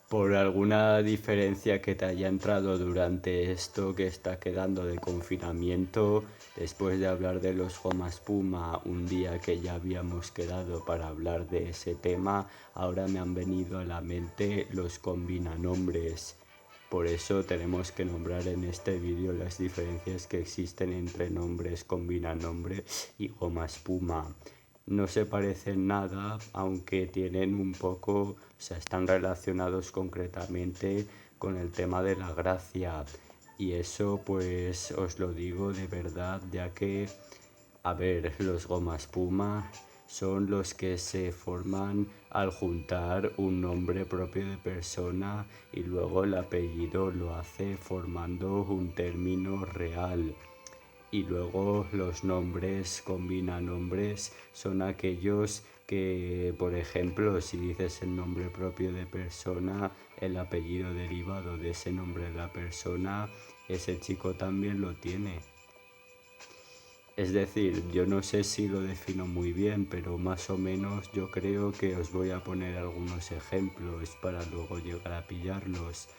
Por alguna diferencia que te haya entrado durante esto que está quedando de confinamiento, después de hablar de los goma espuma un día que ya habíamos quedado para hablar de ese tema, ahora me han venido a la mente los combinanombres. Por eso tenemos que nombrar en este vídeo las diferencias que existen entre nombres combinanombre y goma espuma. No se parecen nada, aunque tienen un poco, o sea, están relacionados concretamente con el tema de la gracia. Y eso pues os lo digo de verdad, ya que, a ver, los goma espuma son los que se forman al juntar un nombre propio de persona y luego el apellido lo hace formando un término real. Y luego los nombres, combinanombres, son aquellos que, por ejemplo, si dices el nombre propio de persona, el apellido derivado de ese nombre de la persona, ese chico también lo tiene. Es decir, yo no sé si lo defino muy bien, pero más o menos yo creo que os voy a poner algunos ejemplos para luego llegar a pillarlos.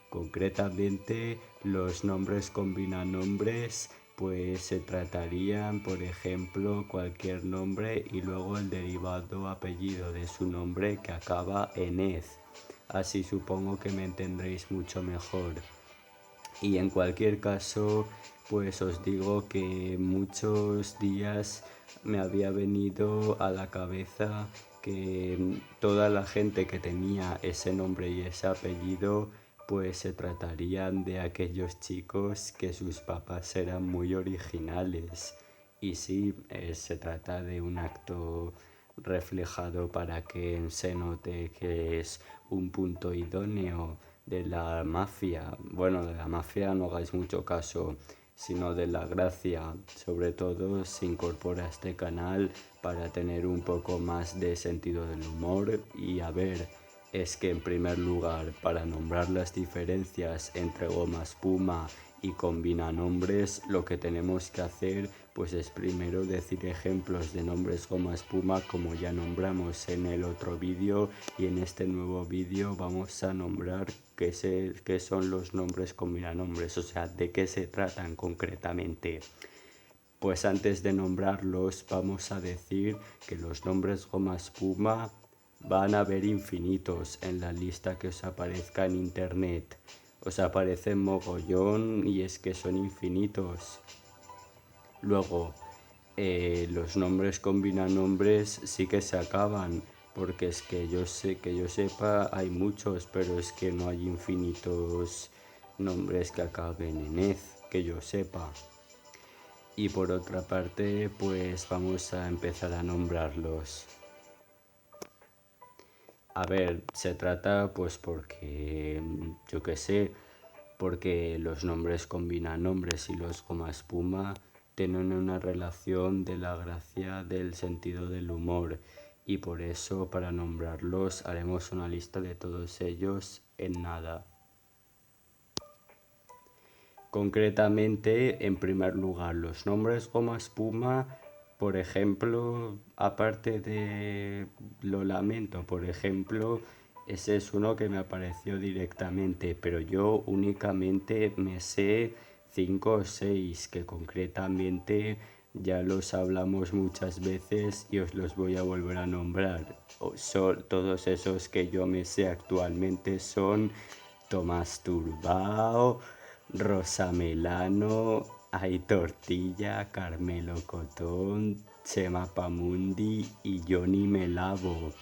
Concretamente, los nombres combinanombres pues se tratarían, por ejemplo, cualquier nombre y luego el derivado apellido de su nombre que acaba en "ez". Así supongo que me entendréis mucho mejor. Y en cualquier caso, pues os digo que muchos días me había venido a la cabeza que toda la gente que tenía ese nombre y ese apellido pues se tratarían de aquellos chicos que sus papás eran muy originales. Y sí, se trata de un acto reflejado para que se note que es un punto idóneo de la mafia. Bueno, de la mafia no hagáis mucho caso, sino de la gracia. Sobre todo se incorpora a este canal para tener un poco más de sentido del humor y a ver, es que en primer lugar, para nombrar las diferencias entre goma espuma y combinanombres, lo que tenemos que hacer pues es primero decir ejemplos de nombres goma espuma como ya nombramos en el otro vídeo, y en este nuevo vídeo vamos a nombrar qué son los nombres combinanombres, o sea, de qué se tratan concretamente. Pues antes de nombrarlos vamos a decir que los nombres goma espuma van a haber infinitos en la lista que os aparezca en internet. Os aparecen mogollón y es que son infinitos. Luego, los nombres combinanombres sí que se acaban, porque es que yo sé que yo sepa hay muchos, pero es que no hay infinitos nombres que acaben en "ez", que yo sepa. Y por otra parte, pues vamos a empezar a nombrarlos. A ver, se trata pues porque, yo qué sé, porque los nombres combinanombres y los goma espuma tienen una relación de la gracia del sentido del humor, y por eso para nombrarlos haremos una lista de todos ellos en nada. Concretamente, en primer lugar, los nombres goma espuma, por ejemplo, aparte de lo lamento, por ejemplo, ese es uno que me apareció directamente, pero yo únicamente me sé 5 o 6 que concretamente ya los hablamos muchas veces y os los voy a volver a nombrar. Todos esos que yo me sé actualmente son Tomás Turbao, Rosa Melano, Hay Tortilla, Carmelo Cotón, Chema Pamundi y Johnny Melavo.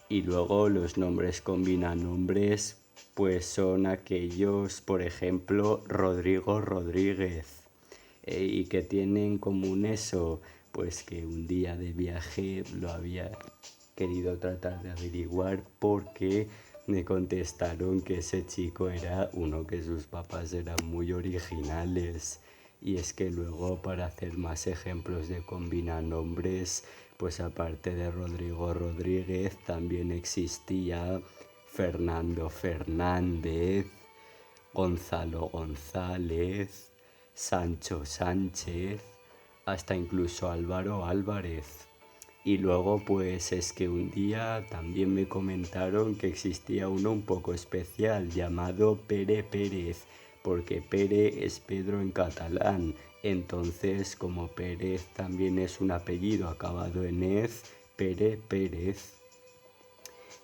Y luego los nombres combinanombres pues son aquellos, por ejemplo, Rodrigo Rodríguez. Y que tienen en común eso, pues que un día de viaje lo había querido tratar de averiguar porque me contestaron que ese chico era uno que sus papás eran muy originales. Y es que luego, para hacer más ejemplos de combinanombres, pues aparte de Rodrigo Rodríguez también existía Fernando Fernández, Gonzalo González, Sancho Sánchez, hasta incluso Álvaro Álvarez. Y luego pues es que un día también me comentaron que existía uno un poco especial llamado Pere Pérez, porque Pere es Pedro en catalán. Entonces, como Pérez también es un apellido acabado en ez, Pere Pérez.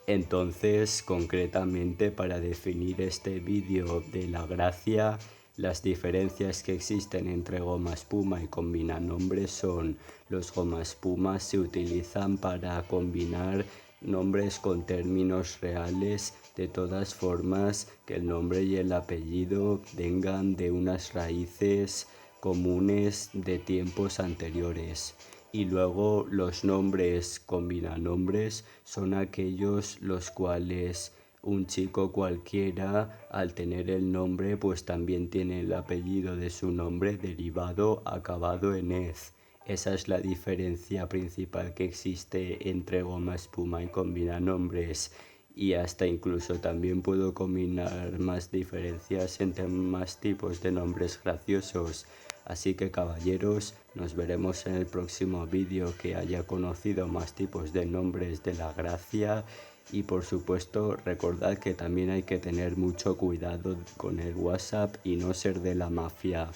Entonces, concretamente para definir este vídeo de la gracia, las diferencias que existen entre goma espuma y combinanombres son: los goma espumas se utilizan para combinar nombres con términos reales, de todas formas que el nombre y el apellido vengan de unas raíces comunes de tiempos anteriores. Y luego los nombres combinanombres son aquellos los cuales un chico cualquiera, al tener el nombre, pues también tiene el apellido de su nombre derivado acabado en ez. Esa es la diferencia principal que existe entre goma espuma y combinanombres. Y hasta incluso también puedo combinar más diferencias entre más tipos de nombres graciosos. Así que caballeros, nos veremos en el próximo vídeo que haya conocido más tipos de nombres de la gracia. Y por supuesto recordad que también hay que tener mucho cuidado con el WhatsApp y no ser de la mafia.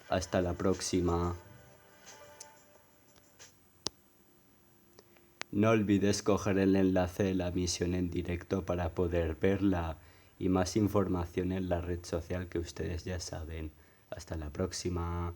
Hasta la próxima. No olvides coger el enlace de la emisión en directo para poder verla, y más información en la red social que ustedes ya saben. Hasta la próxima.